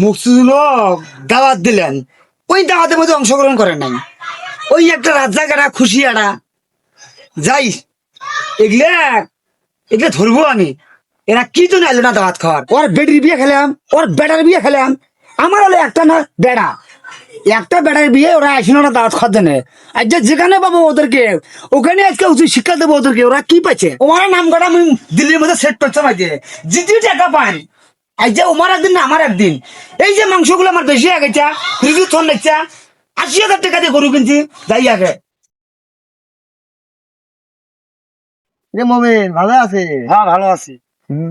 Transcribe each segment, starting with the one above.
মুক্তিগুলো দাওয়াত দিলেন, ওই দাওয়াতের মধ্যে অংশগ্রহণ করেন নাই। ওই একটা রাজ্জাকারা খুশি আড়া যাই, এগুলা এগুলা ধরবো আমি। এরা কি জন্য এলো না দাওয়াত খাওয়ার? ওর বেটির বিয়ে খেলাম, ওর বেটার বিয়ে খেলাম, আমার হলো একটা না বেড়া, একটা বেড়ার বিয়ে ওরা আসেন ওরা দাওয়াত খাওয়ার জন্য। আর যেখানে পাবো ওদেরকে ওখানে আজকে উচিত শিক্ষা দেবো ওদেরকে। ওরা কি পাইছে? ওমার নাম করা আমি দিল্লির মধ্যে সেট করতে পারছি, জিতি টাকা পান। আজ যে ওমার একদিন না আমার একদিন, এই যে মাংসগুলো আমার বেশি হয়ে গেছে, রিভিউ থন লাগছে, ৮০,০০০ টাকা দিয়ে গরু কিনছি, যাই আগে। রে মমিন ভালো আছে? হ্যাঁ ভালো আছি।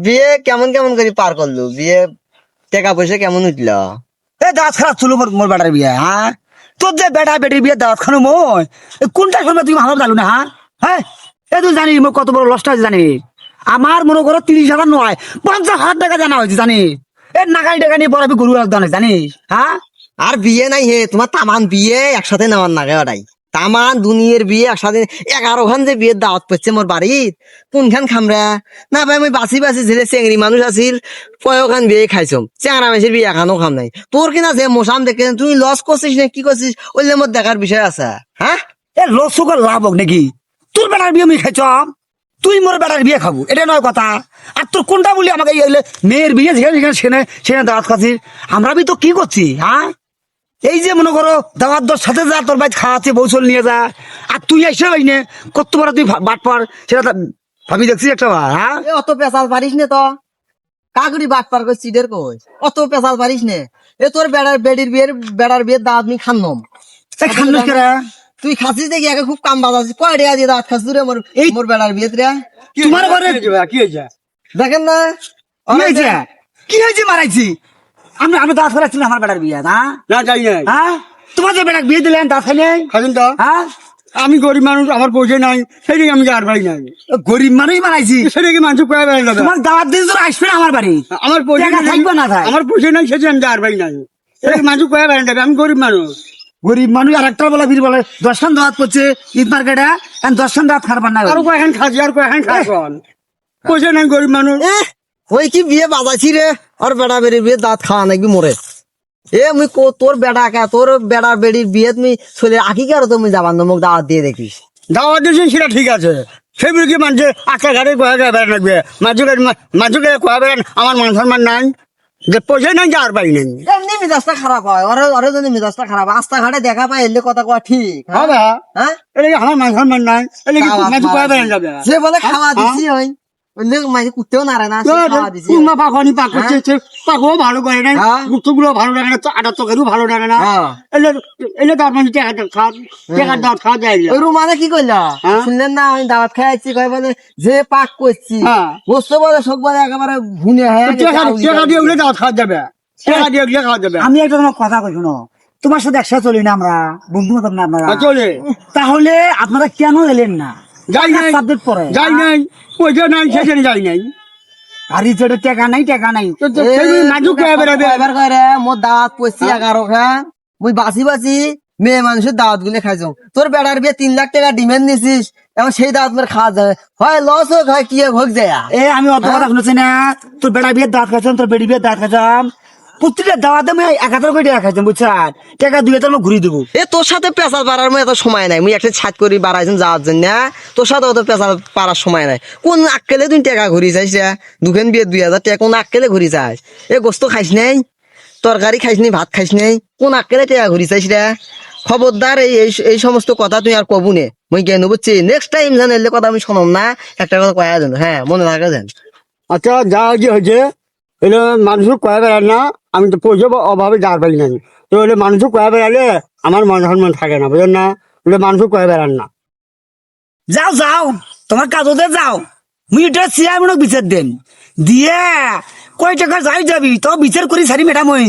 বিয়ে কেমন কেমন করে পার করলো? বিয়ে টাকা পয়সা কেমন উঠল? এই দাওয়াত খারাপ ছিল মোর বেটার বিয়ে। হ্যাঁ, তোর যে বেটা বেটির বিয়ে দাওয়াত খানো মই কোনটা শুনবে তুমি ভালো জানো না? হ্যাঁ হ্যাঁ, এই তুই জানিস মোর কত বড় লসটা আছে জানিস? আমার মনে করো ৩০,০০০ নয় ৫০,০০০ টাকা জানা হয়েছে জানিস? এই নাগাই টাকা নিয়ে বড় গরু একদম জানিস? হ্যাঁ, আর বিয়ে নাই হে, তোমার তামান বিয়ে একসাথে নেওয়ার নাগে ওটাই। তামান দুনিয়ার বিয়ে একসাথে ১১খান যে বিয়ের দাওয়াত পড়ছে মোর বাড়ির, কোনখান খামরা না ভাই? আমি বাঁচি বাঁচি ছেলে চেংড়ি মানুষ আছিল, কয়খান বিয়ে খাইছম, চেংড়া মেসির বিয়ে এখানো খাম নাই। তোর কিনা যে মোসাম দেখে তুই লস করছিস না কি করছিস, ওইলে মোর দেখার বিষয় আছে। হ্যাঁ, এ লস করে লাভ হোক নাকি? তোর বেটার বিয়ে আমি খাইছ, তুই মোর বেটার বিয়ে খাবো, এটা নয় কথা। আর তোর কোনটা বলি আমাকে মেয়ের বিয়ে যেখানে সেখানে সেখানে দাওয়াত খাচ্ছিস? আমরা বি তো কি করছি? হ্যাঁ, এই যে মনে করো দাওয়াত দর সাথে যা তোর ভাই খাওয়াচ্ছে, বৌচল নিয়ে যা, আর তুই এসে ভাই নে কত বড় তুই বাট পার, সেটা ভাবি দেখছিস একটা বার? হ্যাঁ, এ অত পেশাল পারিস নে তো, কাকুরি বাট পার করে চিডের কই, অত পেশাল পারিস নে। এ তোর বেড়ার বিয়ের দাওয়াত আমি খান্নম। তাই খান্নস কেরা? তুই খাসিস দেখি একে খুব কাম বাজাচ্ছিস, কয় টাকা দিয়ে দাওয়াত খাস রে মোর বেড়ার বিয়েত রে? তোমার ঘরে কি হয়েছে? দেখেন না কি হয়েছে? কি হয়েছে মারাইছি? আমি দাওয়াত খাচ্ছি না আমার বেটার বিয়ে? হ্যাঁ না যাই নাই। হ্যাঁ, তোমার যে বেটা বিয়ে দিলেন দাওয়াত খাই নাই? খাবেন তো? হ্যাঁ, আমি গরিব মানুষ, আমার পয়সা নাই, সেদিকে আমি আর বাড়ি নাই। গরিব মানুষই মারাইছি। সেদিকে মানুষ কয়ে বেড়ে যাবে। তোমার দাওয়াত দিয়ে তোর আসবে না আমার বাড়ি, আমার পয়সা টাকা নাই, থাকবে না থাক। আমার পয়সা নাই, সেদিকে আমি আর বাড়ি নাই। সেদিকে মানুষ কয়ে বেড়ে যাবে, আমি গরিব মানুষ। গরিব মানুষ আর একটা বলা বীর বলে ১০ দাওয়াত করছে ঈদ মার্কেটে, ১০ দাওয়াত খাবার না। আর কয়েকখান খাচ্ছি, আর কয়েকখান খাচ্ছন, পয়সা নাই, গরিব মানুষ। ওই কি বিয়ে বাজাইছি রে? আর বেড়া বেড়ির বিয়ে দাঁত খাওয়া নাকি মোরে? এ মুই তোর বেড়া কা, তোর বেড়া বেড়ির বিয়ে তুমি চলে আঁকি কে? আর তুমি যাবান মোক দাওয়াত দিয়ে দেখিস। দাওয়াত দিয়েছেন সেটা ঠিক আছে, সেগুলো কি মানুষে আটকা ঘাটে কয়ে কয়ে বেড়ান রাখবে? মানুষকে কয়ে বেড়ান আমার মান সম্মান নাই, যে পয়সা নাই, যে আর বাড়ি নেই। এমনি মেজাজটা খারাপ হয়, ওরে যদি মেজাজটা খারাপ, রাস্তা ঘাটে দেখা পাই এলে কথা কওয়া ঠিক? হবে হ্যাঁ, এটা কি আমার মান সম্মান নাই? এটা কি মানুষ কয়ে বেড়ান যাবে? যে বলে খাওয়া দিছি হয় মানে কুত্তেও নারে না, সে খাওয়া দিছি। কুমা পাখনি পাক করছে, পাকও ভালো করে নাই, হ্যাঁ। গুলো ভালো লাগে না, আটার তরকারিও ভালো লাগে না। হ্যাঁ। এলে তার মানে টেকার দাওয়াত খাওয়া যায় না। ওই রুমানে কি করলা? হ্যাঁ। শুনলেন না আমি দাওয়াত খাইছি, কয় বলে যে পাক করছি হ্যাঁ। বস্তু বলে সব বলে একেবারে ভুনে হয়ে গেছে, টেকা দিয়ে উঠলে দাওয়াত খাওয়া যাবে, টেকা দিয়ে উঠলে খাওয়া যাবে। আমি একটা তোমার কথা কই শোনো, তোমার সাথে একসাথে চলি না আমরা, বন্ধু মতন না আপনারা? চলে তাহলে আপনারা কেন এলেন না? যাই নাই, সাবজেক্ট পরে যাই নাই, পয়সা নাই, সেখানে যাই নাই। আর ইজের টাকা নাই, টাকা নাই। মানুষ কয়ে বেড়াবে। এবার কয় রে মোর দাওয়াত পড়ছি 11 খান, মুই বাঁচি বাঁচি মেয়ে মানুষের দাওয়াত গুলো খাইছো। তোর বেড়ার বিয়ে ৩ লাখ টাকা ডিমান্ড দিছিস, এখন সেই দাওয়াত মোর খাওয়া যাবে, হয় লস হোক হয় কি হোক যায়। এ আমি অত কথা শুনেছি না, তোর বেড়া বিয়ের দাঁত খাইছাম, তোর বেড়ি বিয়ের দাঁত খাইছাম, প্রত্যেকটা দাওয়াতে আমি ১,০০০ করে টাকা খাইছাম, বুঝছেন? টাকা ২,০০০ আমি ঘুরিয়ে দেবো। এ তোর সাথে পেশাল পাড়ার মতো এত সময় নাই, মুই একটা ছাদ করি বাড়াইছেন যাওয়ার জন্য, তোর সাথে অত পেশাল পাড়ার সময় নাই। কোন আক্কেলে তুই টাকা ঘুরি চাইস রে? দুখান বিয়ে ২,০০০ টাকা কোন আক্কেলে ঘুরি চাইস? এ গোস্ত খাইস নাই, তরকারি খাইস নাই, ভাত খাইস নাই, কোন আক্কেলে টাকা ঘুরি চাইস রে? খবরদার এই সমস্ত কথা তুই আর কবু নে, মুই জ্ঞান বুঝছি। নেক্সট টাইম জান এলে কথা আমি শোনাম না, একটা কথা কয়া যেন, হ্যাঁ মনে থাকে যেন। আচ্ছা যা যে হয়েছে, এটা মানুষ কয়ে বেড়ান না, আমি তো পয়সা অভাবে যার পারি নাই। তো ওটা মানুষ কয়ে বেড়ালে আমার মান সম্মান থাকে না, বুঝলেন না? ওটা মানুষ কয়ে বেড়ান না। যাও যাও, তোমার কাজ ওদের যাও, মুই এটা চেয়ারম্যানক বিচার দেন দিয়ে কয় টাকা যাই যাবি তো বিচার করি সারি ম্যাডাম, ওই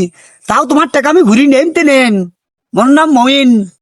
তাও তোমার টাকা আমি ঘুরি নেন। মোর নাম মমিন।